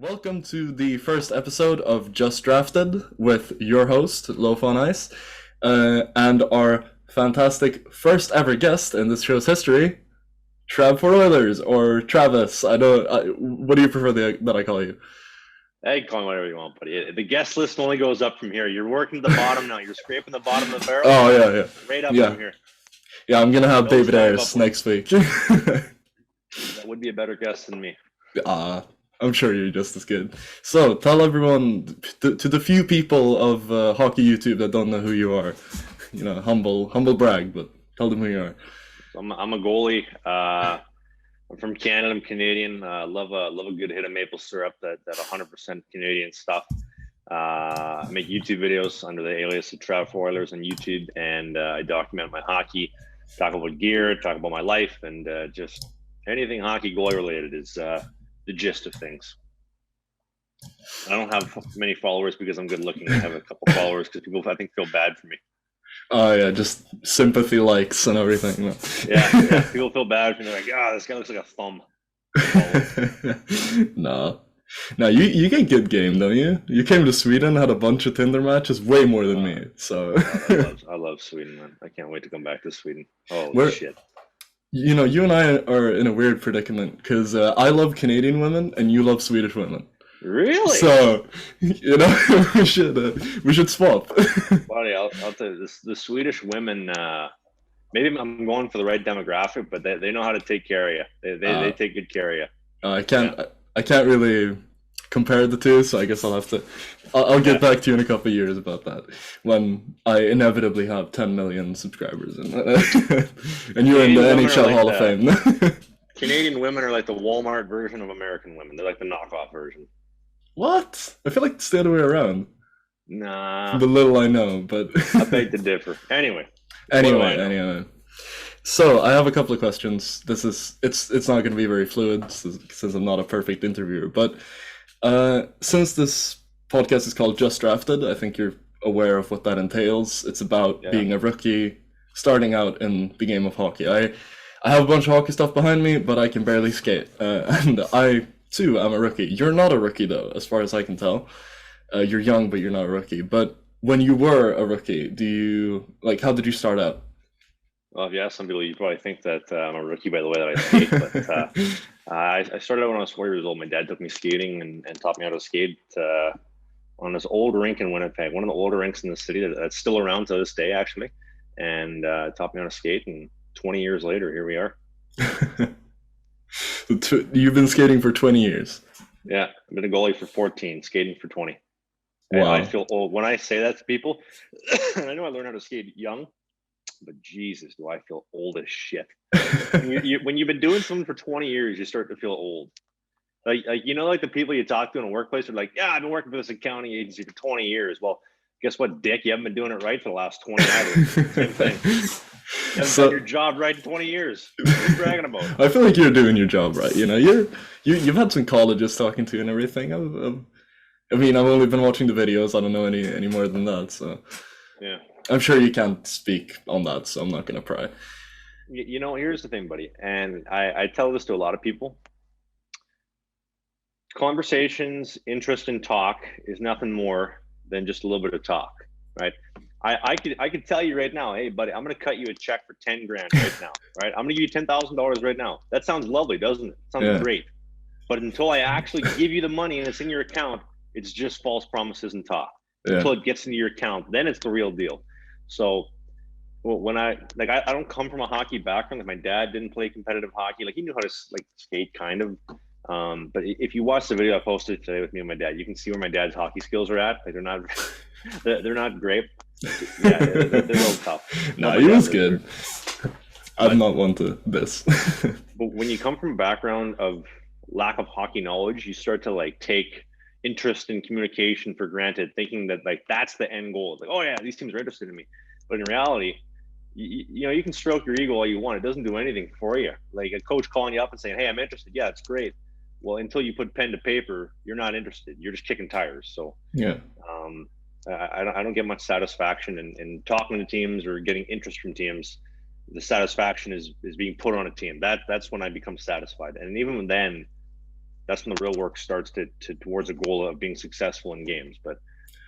Welcome to the first episode of Just Drafted with your host, Loaf on Ice, and our fantastic first ever guest in this show's history, Trav4Oilers, or Travis. What do you prefer that I call you? Hey, call me whatever you want, buddy. The guest list only goes up from here. You're working the bottom now. You're scraping the bottom of the barrel. Oh, yeah. Right up Yeah. from here. Yeah, I'm gonna have No David stand Ayers up. next week. That would be a better guest than me. I'm sure you're just as good. So, tell everyone, to the few people of hockey YouTube that don't know who you are, humble brag, but tell them who you are. I'm a goalie. I'm from Canada. I'm Canadian. Love a good hit of maple syrup. That 100% Canadian stuff. I make YouTube videos under the alias of Trav4Oilers on YouTube, and I document my hockey, talk about gear, talk about my life, and just anything hockey goalie related is the gist of things. I don't have many followers because I'm good looking. I have a couple followers because people, I think, feel bad for me. Oh yeah, just sympathy likes and everything. Yeah, people feel bad for me. They're like, this guy looks like a thumb. No, you get good game, don't you? You came to Sweden, had a bunch of Tinder matches, way more than me. So I love Sweden, man. I can't wait to come back to Sweden. Shit. You and I are in a weird predicament because I love Canadian women and you love Swedish women. Really? So, we should swap. Buddy, I'll tell you, the Swedish women, maybe I'm going for the right demographic, but they know how to take care of you. They take good care of you. I can't really compare the two, so I guess I'll get back to you in a couple of years about that when I inevitably have 10 million subscribers and you're in the NHL Hall of Fame. Canadian women are like the Walmart version of American women. They're like the knockoff version. What? I feel like it's the other way around. Nah. The little I know, but I beg to differ. Anyway. So I have a couple of questions. It's not going to be very fluid since I'm not a perfect interviewer, but since this podcast is called Just Drafted, I think you're aware of what that entails. It's about being a rookie, starting out in the game of hockey. I have a bunch of hockey stuff behind me, but I can barely skate, and I too am a rookie. You're not a rookie though, as far as I can tell. You're young, but you're not a rookie. But when you were a rookie, how did you start out? Well, if you ask some people, you probably think that I'm a rookie by the way that I skate. But I started out when I was 4 years old. My dad took me skating and taught me how to skate on this old rink in Winnipeg, one of the older rinks in the city that's still around to this day, actually. And taught me how to skate. And 20 years later, here we are. You've been skating for 20 years. Yeah, I've been a goalie for 14, skating for 20. Wow. And I feel old when I say that to people. I know I learned how to skate young. But Jesus, do I feel old as shit. When you've been doing something for 20 years, you start to feel old. Like the people you talk to in a workplace are like, I've been working for this accounting agency for 20 years. Well, guess what, dick? You haven't been doing it right for the last 20 either. Same thing. You haven't done your job right in 20 years. What are you bragging about? I feel like you're doing your job right. You've had some colleges talking to you and everything. I've only been watching the videos. I don't know any more than that. So yeah. I'm sure you can't speak on that, so I'm not going to pry. Here's the thing, buddy, and I tell this to a lot of people. Conversations, interest in talk is nothing more than just a little bit of talk, right? I could tell you right now, hey, buddy, I'm going to cut you a check for 10 grand right now, right? I'm going to give you $10,000 right now. That sounds lovely, doesn't it? Sounds great. But until I actually give you the money and it's in your account, it's just false promises and talk. Until it gets into your account, then it's the real deal. So when I don't come from a hockey background. My dad didn't play competitive hockey. Like, he knew how to skate kind of. But if you watch the video I posted today with me and my dad, you can see where my dad's hockey skills are at. Like, they're not great. Yeah, they're a little tough. No, he was good. I'm not one to this. But when you come from a background of lack of hockey knowledge, you start to take interest in communication for granted, thinking that that's the end goal. It's like, oh yeah, these teams are interested in me. But in reality, you can stroke your ego all you want. It doesn't do anything for you. Like a coach calling you up and saying, hey, I'm interested. Yeah, it's great. Well, until you put pen to paper, you're not interested. You're just kicking tires. So yeah, I don't get much satisfaction in talking to teams or getting interest from teams. The satisfaction is being put on a team. That's when I become satisfied. And even then, that's when the real work starts to towards a goal of being successful in games. But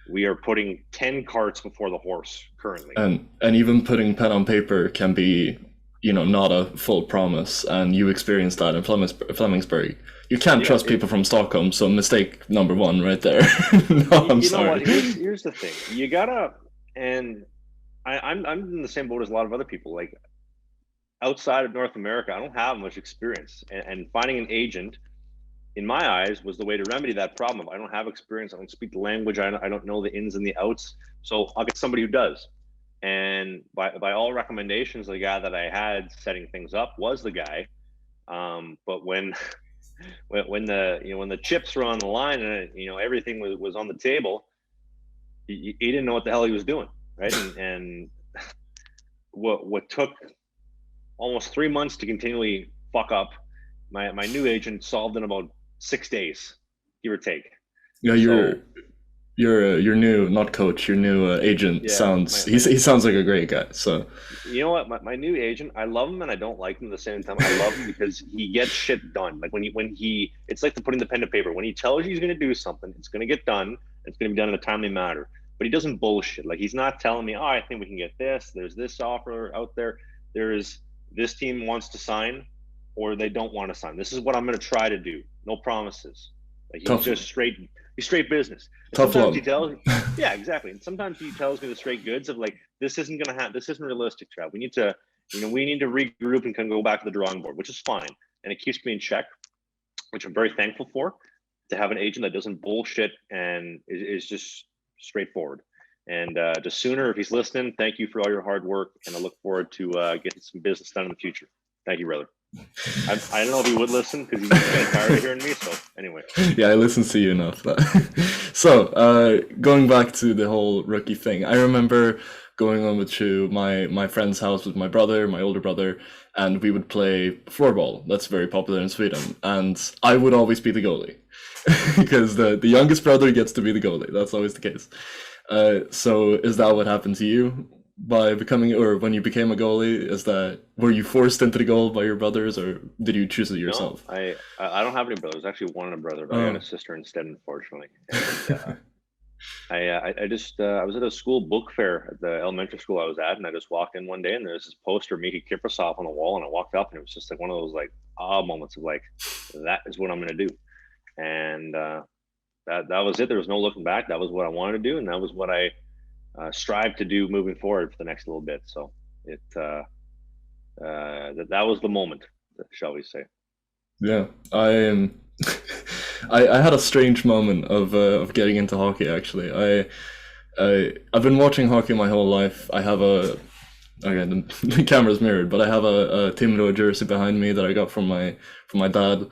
we are putting 10 carts before the horse currently. And even putting pen on paper can be, not a full promise. And you experienced that in Flemingsburg. You can't trust people from Stockholm, so mistake number one right there. No, I'm sorry. Know what? Here's the thing. You gotta, and I'm in the same boat as a lot of other people. Like, outside of North America, I don't have much experience, and finding an agent, in my eyes, was the way to remedy that problem. I don't have experience. I don't speak the language. I don't know the ins and the outs. So I'll get somebody who does. And by all recommendations, the guy that I had setting things up was the guy. But when the chips were on the line and everything was on the table, he didn't know what the hell he was doing, right? And what took almost 3 months to continually fuck up, my new agent solved in about 6 days, give or take. Yeah, your new, not coach, your new agent sounds. He sounds like a great guy. So you know what, my new agent, I love him and I don't like him at the same time. I love him because he gets shit done. Like when he, it's like putting the pen to paper. When he tells you he's going to do something, it's going to get done. It's going to be done in a timely manner. But he doesn't bullshit. Like, he's not telling me, oh, I think we can get this. There's this offer out there. There's this team wants to sign, or they don't want to sign. This is what I'm going to try to do. No promises. Like, he's just straight business. Tough love. Yeah, exactly. And sometimes he tells me the straight goods of, like, this isn't going to happen. This isn't realistic, Trav. We need to regroup and kind of go back to the drawing board, which is fine. And it keeps me in check, which I'm very thankful for, to have an agent that doesn't bullshit and is just straightforward. And just sooner, if he's listening, thank you for all your hard work, and I look forward to getting some business done in the future. Thank you, brother. I don't know if he would listen because he's kind of tired of hearing me. So anyway. Yeah, I listen to you enough. So going back to the whole rookie thing, I remember going on to my friend's house with my brother, my older brother, and we would play floorball. That's very popular in Sweden, and I would always be the goalie because the youngest brother gets to be the goalie. That's always the case. So is that what happened to you by becoming, or when you became a goalie? Were you forced into the goal by your brothers, or did you choose it yourself? No, I don't have any brothers. I actually wanted a brother, but I had a sister instead, unfortunately. And, I was at a school book fair at the elementary school I was at, and I just walked in one day, and there's this poster of Miki Kiprasov on the wall, and I walked up, and it was just like one of those like moments of like, that is what I'm going to do. And that was it. There was no looking back. That was what I wanted to do, and that was what I strive to do moving forward for the next little bit. So that was the moment, shall we say? Yeah, I am. I had a strange moment of getting into hockey. Actually, I've been watching hockey my whole life. I have the camera's mirrored, but I have a Timrå jersey behind me that I got from my dad,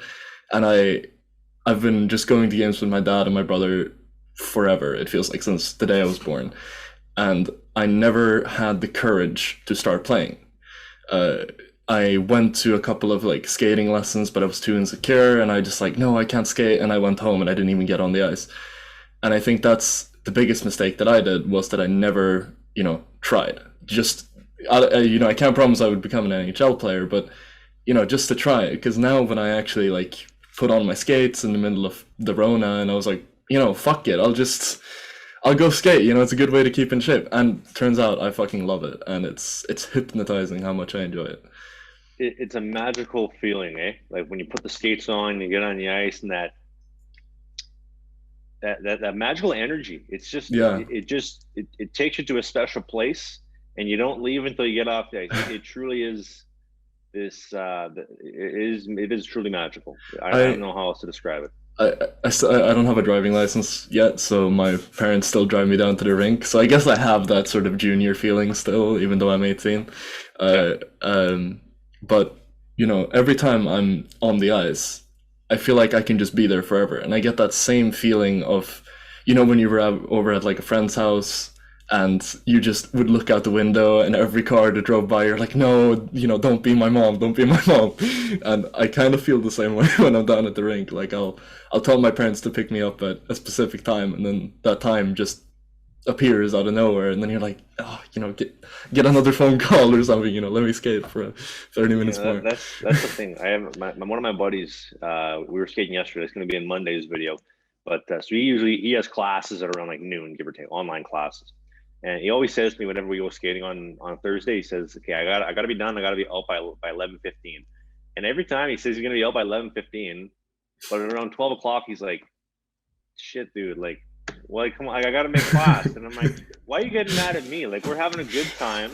and I've been just going to games with my dad and my brother forever. It feels like since the day I was born, and I never had the courage to start playing. I went to a couple of like skating lessons, but I was too insecure, and I just like, no, I can't skate, and I went home and I didn't even get on the ice. And I think that's the biggest mistake that I did, was that I never, tried. I can't promise I would become an NHL player, but just to try it. Because now when I actually like put on my skates in the middle of the Rona, and I was like, fuck it, I'll go skate. It's a good way to keep in shape. And turns out I fucking love it, and it's hypnotizing how much I enjoy it. It's a magical feeling, eh? Like when you put the skates on, you get on the ice, and that magical energy. It's just, it takes you to a special place, and you don't leave until you get off the ice. It truly is this. It is truly magical. I don't know how else to describe it. I don't have a driving license yet, so my parents still drive me down to the rink. So I guess I have that sort of junior feeling still, even though I'm 18. But every time I'm on the ice, I feel like I can just be there forever, and I get that same feeling of, when you were over at like a friend's house, and you just would look out the window, and every car that drove by, you're like, no, don't be my mom, don't be my mom. And I kind of feel the same way when I'm down at the rink. Like I'll tell my parents to pick me up at a specific time, and then that time just appears out of nowhere, and then you're like, oh, get another phone call or something, let me skate for 30 minutes more. That's the thing. I have one of my buddies. We were skating yesterday. It's going to be in Monday's video, but so he has classes at around like noon, give or take, online classes. And he always says to me whenever we go skating on Thursday, he says, "Okay, I got to be done. I got to be out by 11:15." And every time he says he's going to be out by 11:15, but around 12 o'clock, he's like, "Shit, dude, like, well, come on, I got to make class." And I'm like, "Why are you getting mad at me? Like, we're having a good time.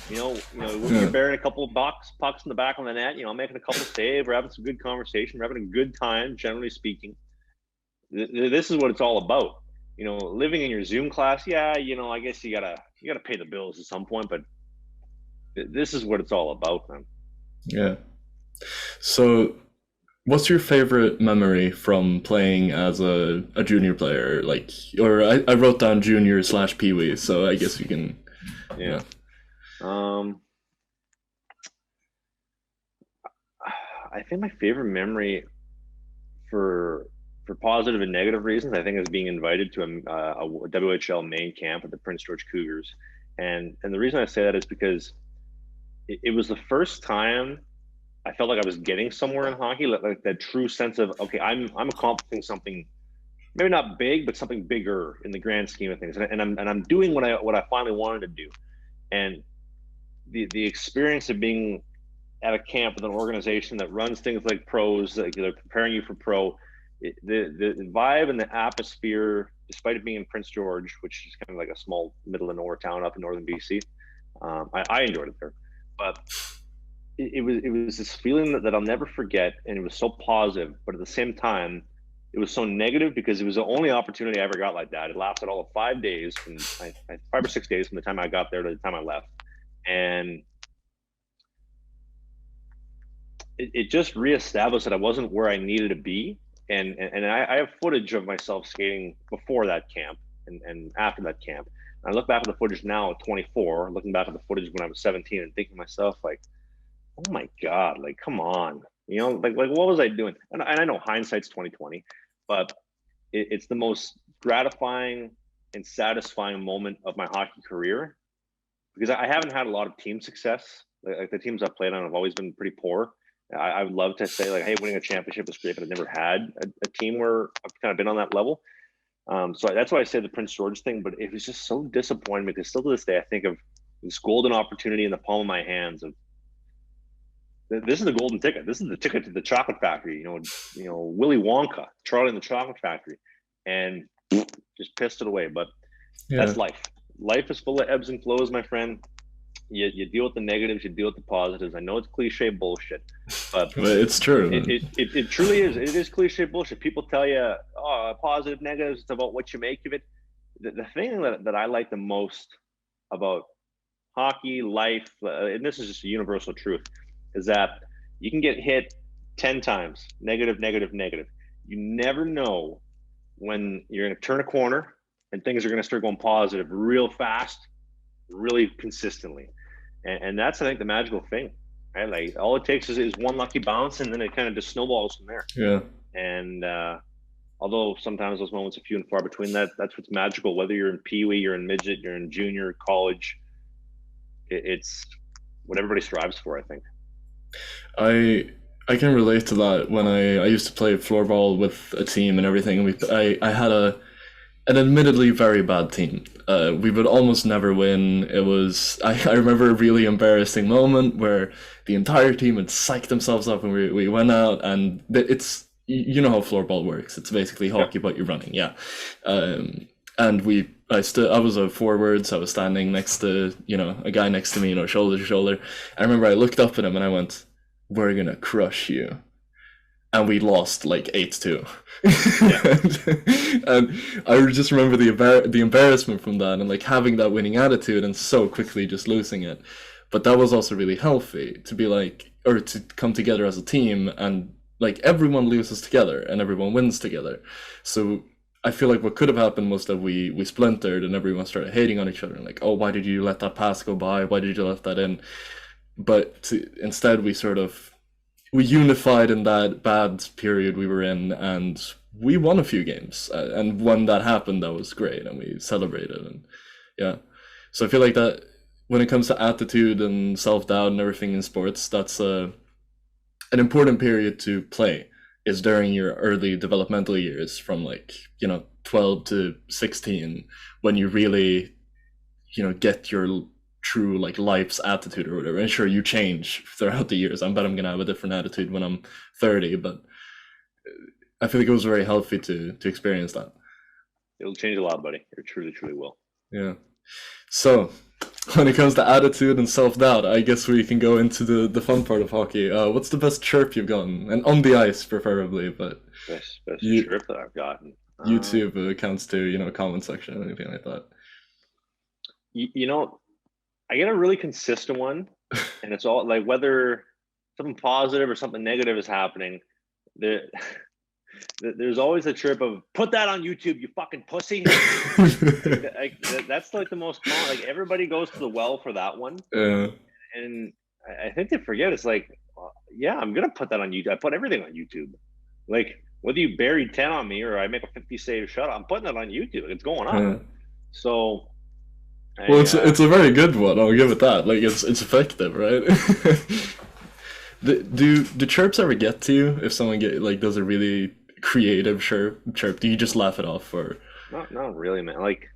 We're bearing a couple of pucks in the back of the net. I'm making a couple of saves. We're having some good conversation. We're having a good time, generally speaking. This is what it's all about." Living in your Zoom class, yeah, I guess you gotta pay the bills at some point, but this is what it's all about, man. Yeah. So, what's your favorite memory from playing as a junior player? Like, or I wrote down junior/peewee, so I guess you can. Yeah. I think my favorite memory for positive and negative reasons, I think, is being invited to a WHL main camp at the Prince George Cougars. And the reason I say that is because it was the first time I felt like I was getting somewhere in hockey, like that true sense of, okay, I'm accomplishing something, maybe not big, but something bigger in the grand scheme of things. And I'm doing what I finally wanted to do. And the experience of being at a camp with an organization that runs things like pros, like they're preparing you for pro, the vibe and the atmosphere, despite it being in Prince George, which is kind of like a small middle of nowhere town up in northern BC, I enjoyed it there. But it was this feeling that I'll never forget, and it was so positive, but at the same time, it was so negative because it was the only opportunity I ever got like that. It lasted all of 5 days, from 5 or 6 days from the time I got there to the time I left, and it just reestablished that I wasn't where I needed to be. And I have footage of myself skating before that camp and after that camp. And I look back at the footage now at 24, looking back at the footage when I was 17, and thinking to myself, like, oh my God, like, come on, like what was I doing? And I know hindsight's 2020, but it's the most gratifying and satisfying moment of my hockey career, because I haven't had a lot of team success. Like the teams I've played on have always been pretty poor. I would love to say, like, hey, winning a championship was great, but I've never had a team where I've kind of been on that level. So that's why I say the Prince George thing, but it was just so disappointing, because still to this day, I think of this golden opportunity in the palm of my hands of, this is the golden ticket. This is the ticket to the chocolate factory, Willy Wonka, Charlie and the Chocolate Factory, and just pissed it away. But that's life. Life is full of ebbs and flows, my friend. You deal with the negatives, you deal with the positives. I know it's cliche bullshit, but it's true. It truly is. It is cliche bullshit. People tell you, oh, positive, negatives. It's about what you make of it. The thing that I like the most about hockey, life, and this is just a universal truth, is that you can get hit 10 times, negative, negative, negative. You never know when you're going to turn a corner and things are going to start going positive real fast, really consistently. And that's, I think, the magical thing, right? Like, all it takes is one lucky bounce, and then it kind of just snowballs from there. Yeah. And although sometimes those moments are few and far between, that's what's magical. Whether you're in peewee, you're in midget, you're in junior, college, it's what everybody strives for, I think. I can relate to that. When I used to play floorball with a team and everything, I had an admittedly very bad team. We would almost never win. It was, I remember a really embarrassing moment where the entire team had psyched themselves up, and we went out, and it's, you know how floorball works. It's basically hockey, but you're running, yeah. And I was a forward, so I was standing next to, a guy next to me, shoulder to shoulder. I remember I looked up at him and I went, "We're gonna crush you." And we lost like 8-2. And I just remember the embarrassment from that, and like having that winning attitude and so quickly just losing it. But that was also really healthy to be like, or to come together as a team, and like everyone loses together and everyone wins together. So I feel like what could have happened was that we splintered and everyone started hating on each other, and like, oh, why did you let that pass go by? Why did you let that in? But instead we unified in that bad period we were in, and we won a few games, and when that happened, that was great, and we celebrated, and yeah. So I feel like that when it comes to attitude and self doubt and everything in sports, that's an important period to play is during your early developmental years, from like 12 to 16, when you really get your true like life's attitude or whatever. And sure, you change throughout the years. I bet I'm gonna have a different attitude when I'm 30, but I feel like it was very healthy to experience that. It'll change a lot, buddy. It truly, truly will. Yeah. So when it comes to attitude and self-doubt, I guess we can go into the fun part of hockey. What's the best chirp you've gotten? And on the ice, preferably, but Best you, chirp that I've gotten. YouTube counts to, comment section or anything like that. I get a really consistent one, and it's all like whether something positive or something negative is happening. There's always a chirp of "put that on YouTube, you fucking pussy." That's like the most common. Like everybody goes to the well for that one, and I think they forget. It's like, yeah, I'm gonna put that on YouTube. I put everything on YouTube. Like whether you bury 10 on me or I make a 50 save shot, I'm putting it on YouTube. It's going on. So. Well, it's a very good one. I'll give it that. Like it's effective, right? Do chirps ever get to you if someone does a really creative chirp? Do you just laugh it off, or? Not really, man. Like,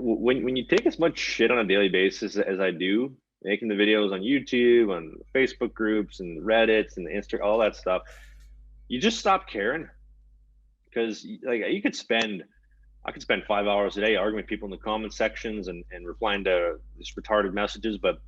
when you take as much shit on a daily basis as I do, making the videos on YouTube, on Facebook groups, and Reddits, and Insta, all that stuff, you just stop caring. Because like I could spend 5 hours a day arguing with people in the comment sections and replying to just retarded messages, but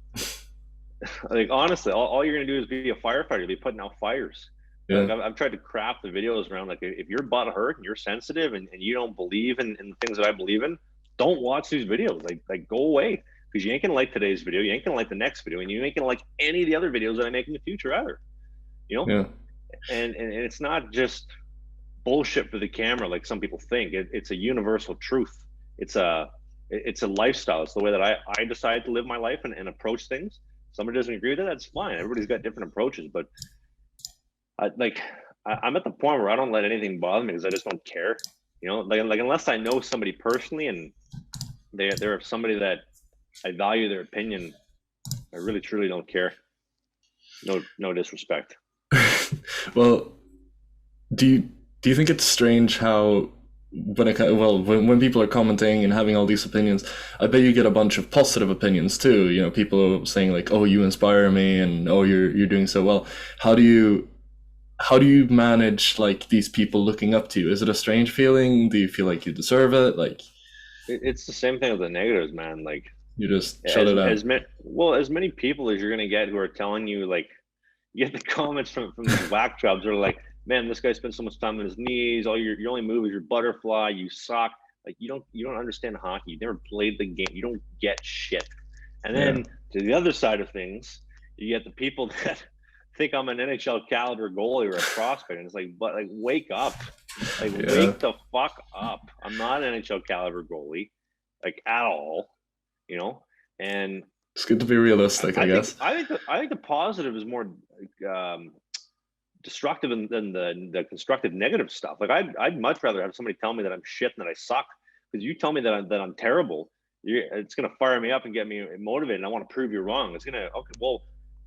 like honestly, all you're gonna do is be a firefighter. You'll be putting out fires. Yeah. Like I've tried to craft the videos around like if your butt hurt and you're sensitive and you don't believe in the things that I believe in, don't watch these videos. Like go away, because you ain't gonna like today's video, you ain't gonna like the next video, and you ain't gonna like any of the other videos that I make in the future either. Yeah. And it's not just bullshit for the camera like some people think. It's a universal truth. It's a lifestyle. It's the way that I decide to live my life and approach things. Somebody doesn't agree with that, that's fine. Everybody's got different approaches, but I'm at the point where I don't let anything bother me because I just don't care. Like unless I know somebody personally and they're somebody that I value their opinion, I really truly don't care. No disrespect. Well, do you think it's strange how when people are commenting and having all these opinions, I bet you get a bunch of positive opinions too. People saying like, "Oh, you inspire me," and "Oh, you're doing so well." How do you manage like these people looking up to you? Is it a strange feeling? Do you feel like you deserve it? Like, it's the same thing with the negatives, man. Like you just shut it out. As many people as you're gonna get who are telling you, like, you get the comments from these whack jobs that are like, "Man, this guy spends so much time on his knees. All your only move is your butterfly. You suck. Like you don't understand hockey. You never played the game. You don't get shit." And then to the other side of things, you get the people that think I'm an NHL caliber goalie or a prospect, and it's like, but like, wake up, like wake the fuck up. I'm not an NHL caliber goalie, like at all, And it's good to be realistic, I guess. I think the positive is more destructive than the constructive negative stuff. Like I'd much rather have somebody tell me that I'm shit and that I suck, because you tell me that I'm terrible. It's gonna fire me up and get me motivated. And I want to prove you wrong. It's gonna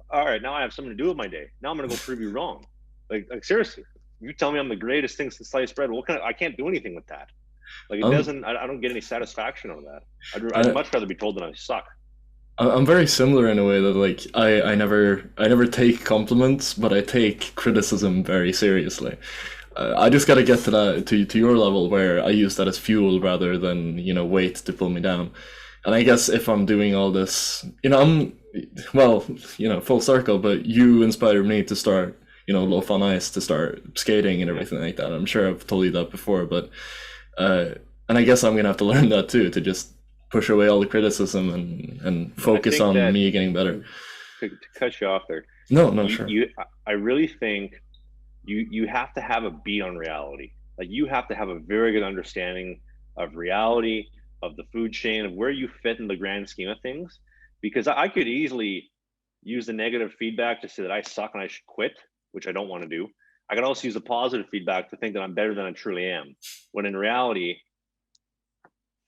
all right. Now I have something to do with my day. Now I'm gonna go prove you wrong. Like seriously, you tell me I'm the greatest thing since sliced bread. I can't do anything with that. Like it doesn't. I don't get any satisfaction out of that. I'd much rather be told that I suck. I'm very similar in a way that like I never take compliments, but I take criticism very seriously. I just gotta get to that to your level where I use that as fuel rather than weight to pull me down. And I guess if I'm doing all this, full circle. But you inspired me to start Elof on ice, to start skating and everything like that. I'm sure I've told you that before, but and I guess I'm gonna have to learn that too, to just push away all the criticism and focus on me getting better. To cut you off there. No, sure. I really think you have to have a beat on reality. Like you have to have a very good understanding of reality, of the food chain, of where you fit in the grand scheme of things. Because I could easily use the negative feedback to say that I suck and I should quit, which I don't want to do. I can also use the positive feedback to think that I'm better than I truly am. When in reality,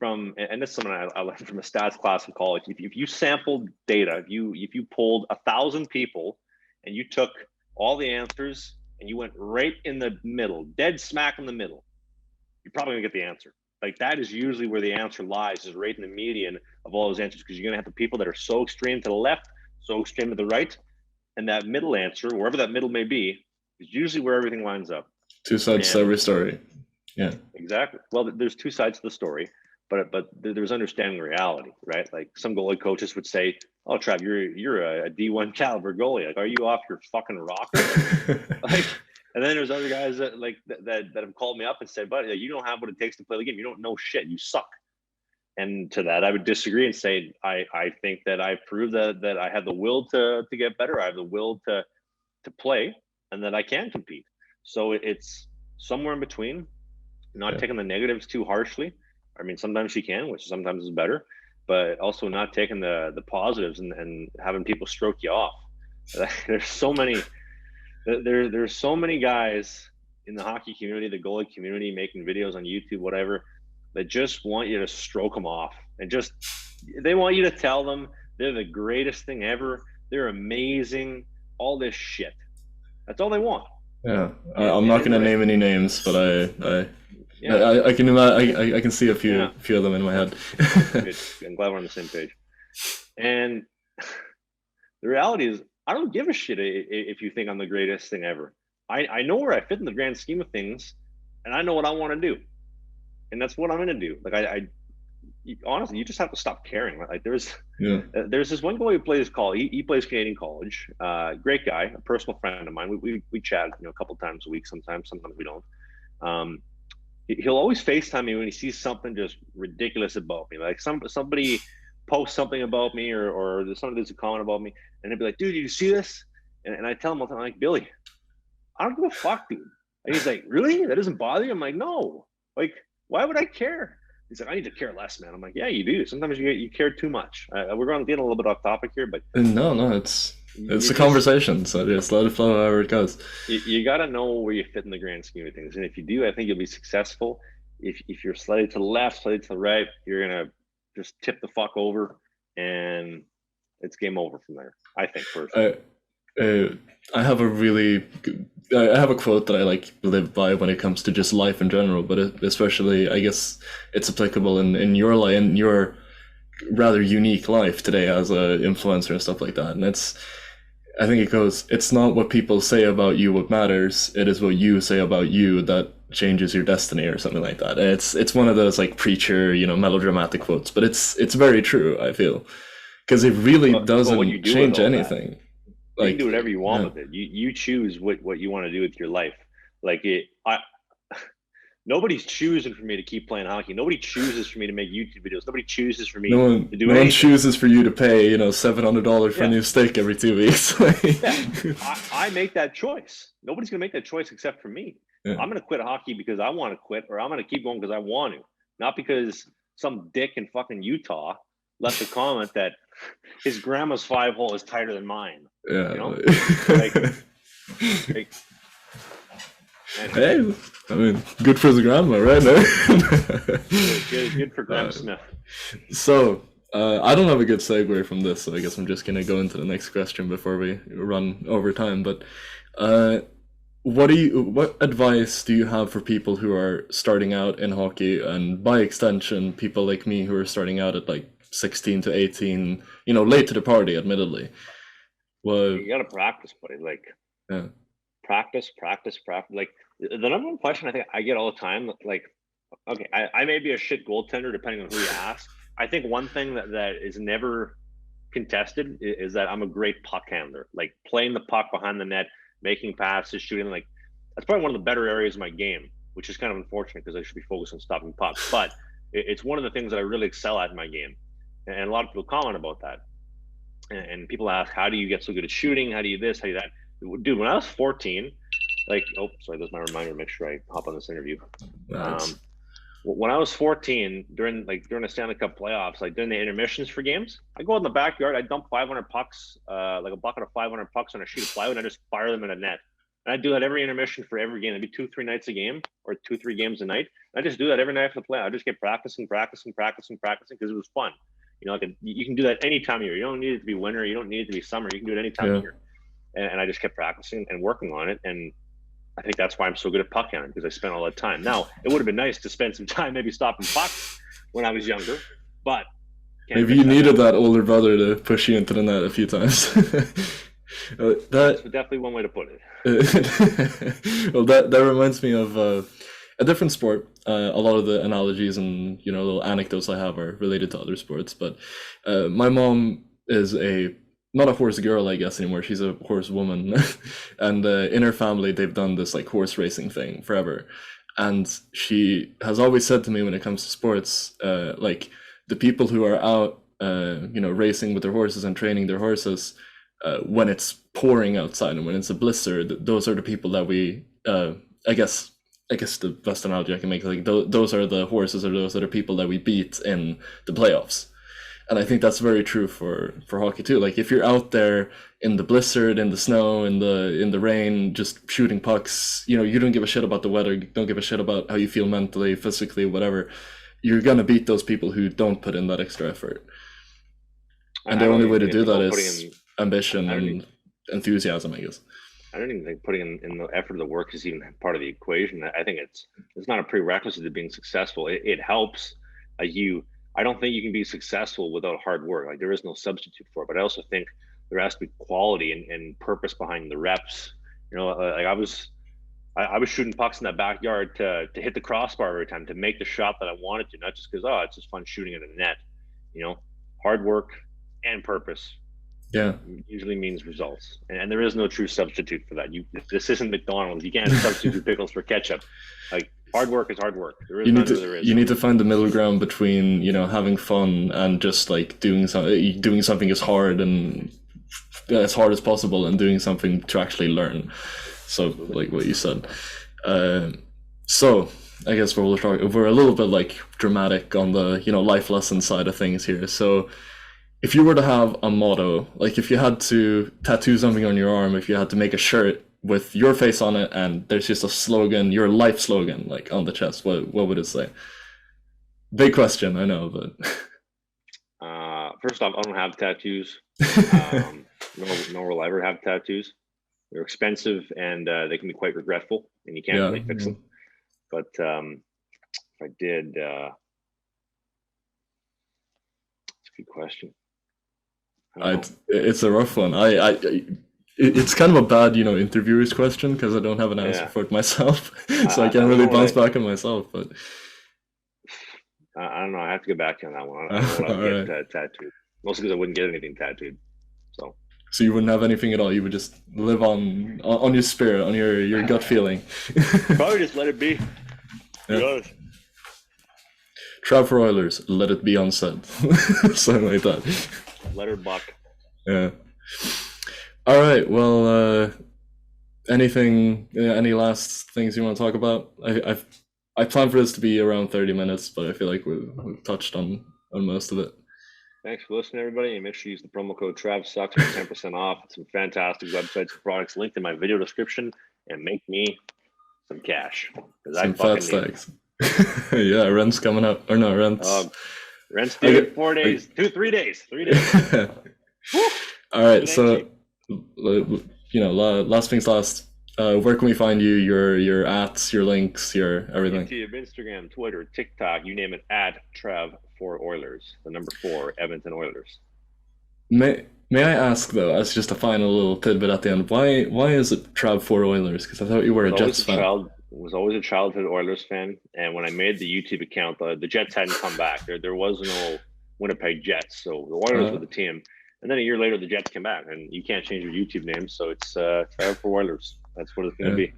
and this is something I learned from a stats class in college. If you sampled data, if you polled 1,000 people and you took all the answers and you went right in the middle, dead smack in the middle, you're probably gonna get the answer. Like that is usually where the answer lies, is right in the median of all those answers, because you're gonna have the people that are so extreme to the left, so extreme to the right, and that middle answer, wherever that middle may be, is usually where everything lines up. Two sides to every story. Yeah, exactly. Well, there's two sides to the story, but there's understanding reality, right? Like some goalie coaches would say, "Oh, Trav, you're a D1 caliber goalie. Like, are you off your fucking rocker?" Like, and then there's other guys that have called me up and said, "Buddy, you don't have what it takes to play the game. You don't know shit. You suck." And to that, I would disagree and say, I think that I proved that I have the will to get better. I have the will to play, and that I can compete. So it's somewhere in between, not taking the negatives too harshly. I mean, sometimes you can, which sometimes is better, but also not taking the positives and having people stroke you off. There's so many guys in the hockey community, the goalie community, making videos on YouTube, whatever, that just want you to stroke them off, and just they want you to tell them they're the greatest thing ever, they're amazing, all this shit. That's all they want. Yeah, I'm not going to name any names, but I can see a few of them in my head. Good. I'm glad we're on the same page. And the reality is, I don't give a shit if you think I'm the greatest thing ever. I know where I fit in the grand scheme of things, and I know what I want to do, and that's what I'm going to do. Like honestly, you just have to stop caring. Like there's this one goalie who plays college. He plays Canadian college. Great guy, a personal friend of mine. We chat, a couple times a week. Sometimes we don't. He'll always FaceTime me when he sees something just ridiculous about me. Like somebody posts something about me, or somebody does a comment about me, and he'll be like, "Dude, did you see this?" And I tell him all the time, like, "Billy, I don't give a fuck, dude." And he's like, "Really? That doesn't bother you?" I'm like, "No. Like, why would I care?" He's like, "I need to care less, man." I'm like, "Yeah, you do. Sometimes you care too much." We're going to get a little bit off topic here, but no, it's a conversation, so just let it flow however it goes. You got to know where you fit in the grand scheme of things, and if you do, I think you'll be successful. If you're slightly to the left, slightly to the right, you're gonna just tip the fuck over, and it's game over from there. I think personally. I have I have a quote that I live by when it comes to just life in general, but especially I guess it's applicable in your life, in your rather unique life today as an influencer and stuff like that. And I think it goes, it's not what people say about you what matters, it is what you say about you that changes your destiny, or something like that. It's one of those like preacher, melodramatic quotes, but it's very true, I feel, because it really doesn't change anything. You can do whatever you want with it. You choose what you want to do with your life. Like nobody's choosing for me to keep playing hockey. Nobody chooses for me to make YouTube videos. Nobody chooses for me to do anything. No one chooses for you to pay, $700 for a new steak every 2 weeks. I make that choice. Nobody's gonna make that choice except for me. Yeah. I'm gonna quit hockey because I want to quit, or I'm gonna keep going because I want to, not because some dick in fucking Utah left a comment that his grandma's 5-hole is tighter than mine. Yeah. Hey, I mean, good for the grandma, right? Good for Grandma Smith. So, I don't have a good segue from this, so I guess I'm just going to go into the next question before we run over time. But what advice do you have for people who are starting out in hockey, and by extension, people like me who are starting out at 16 to 18, late to the party, admittedly? Well, you gotta practice, buddy. Practice. Like, the number one question I think I get all the time, okay, I may be a shit goaltender depending on who you ask. I think one thing that is never contested is that I'm a great puck handler. Like, playing the puck behind the net, making passes, shooting, that's probably one of the better areas of my game, which is kind of unfortunate because I should be focused on stopping pucks. But it's one of the things that I really excel at in my game. And a lot of people comment about that. And people ask, how do you get so good at shooting? How do you this? How do you that? Dude, when I was 14, sorry, that's my reminder to make sure I hop on this interview. Nice. When I was 14, during the Stanley Cup playoffs, during the intermissions for games, I go out in the backyard, I dump 500 pucks, a bucket of 500 pucks on a sheet of plywood, and I just fire them in a net. And I do that every intermission for every game. It'd be 2-3 nights a game or 2-3 games a night. I just do that every night after the play. I just get practicing because it was fun. Like you can do that any time of year. You don't need it to be winter. You don't need it to be summer. You can do it any time of year. And I just kept practicing and working on it. And I think that's why I'm so good at puck handling, because I spent all that time. Now, it would have been nice to spend some time maybe stopping pucks when I was younger, but maybe you needed that older brother to push you into the net a few times. That's definitely one way to put it. Well, that reminds me of a different sport. A lot of the analogies and little anecdotes I have are related to other sports. But my mom is not a horse girl, I guess, anymore. She's a horse woman, and in her family they've done this like horse racing thing forever. And she has always said to me, when it comes to sports, like the people who are out, racing with their horses and training their horses, when it's pouring outside and when it's a blizzard, those are the people that we, I guess the best analogy I can make, like those are the horses, or those are the people that we beat in the playoffs. And I think that's very true for hockey too. Like if you're out there in the blizzard, in the snow, in the rain, just shooting pucks, you don't give a shit about the weather, don't give a shit about how you feel mentally, physically, whatever. You're gonna beat those people who don't put in that extra effort. And the only way to do that is ambition and enthusiasm, I guess. I don't even think putting in the effort of the work is even part of the equation. I think it's not a prerequisite to being successful. It helps you. I don't think you can be successful without hard work. Like there is no substitute for it. But I also think there has to be quality and purpose behind the reps. Like I was shooting pucks in that backyard to hit the crossbar every time, to make the shot that I wanted to, not just because it's just fun shooting at a net. Hard work and purpose. Yeah, usually means results, and there is no true substitute for that. This isn't McDonald's. You can't substitute pickles for ketchup. Like hard work is hard work. There is you need to find the middle ground between having fun and just like doing something as hard as possible, and doing something to actually learn. So like what you said. So I guess we're a little bit like dramatic on the life lesson side of things here. So if you were to have a motto, like if you had to tattoo something on your arm, if you had to make a shirt with your face on it and there's just a slogan, your life slogan, like on the chest, what would it say? Big question, I know, but first off, I don't have tattoos. Nor will I ever have tattoos. They're expensive and they can be quite regretful, and you can't really fix them. But if I did, it's a good question. It's a rough one. It's kind of a bad, interviewer's question, because I don't have an answer for it myself, so I can't really bounce back on myself. But I don't know. I have to get back to you on that one. I don't know what I'd get tattooed. Mostly because I wouldn't get anything tattooed. So you wouldn't have anything at all. You would just live on your spirit, on your gut feeling. Probably just let it be. Yeah. Trav4Oilers, let it be unsaid. Something like that. Let her buck. Yeah. All right. Well, any last things you want to talk about? I plan for this to be around 30 minutes, but I feel like we've touched on most of it. Thanks for listening, everybody. And make sure you use the promo code TravSucks for 10% off. Some fantastic websites and products linked in my video description, and make me some cash. Some fat stacks. Yeah, rent's coming up. Or no, rent's... Rent's due in 4 days. 3 days. 3 days. All right, so, last things last. Where can we find you? Your ats, your links, your everything. YouTube, Instagram, Twitter, TikTok, you name it, at Trav4Oilers, the number 4, Edmonton Oilers. May I ask though, as just a final little tidbit at the end, why is it Trav4Oilers? Because I thought you were a Jets fan. Was always a childhood Oilers fan, and when I made the YouTube account, the Jets hadn't come back. There was no Winnipeg Jets, so the Oilers were the team. And then a year later, the Jets came back, and you can't change your YouTube name, so it's Trav4Oilers. That's what it's going to be.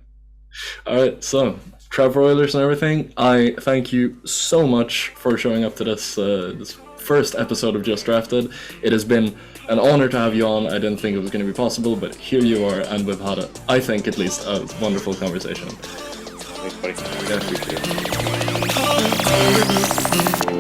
All right, so Trav4Oilers and everything, I thank you so much for showing up to this first episode of Just Drafted. It has been an honor to have you on. I didn't think it was going to be possible, but here you are, and we've had, I think at least, a wonderful conversation. Thanks, buddy. Yeah, appreciate it.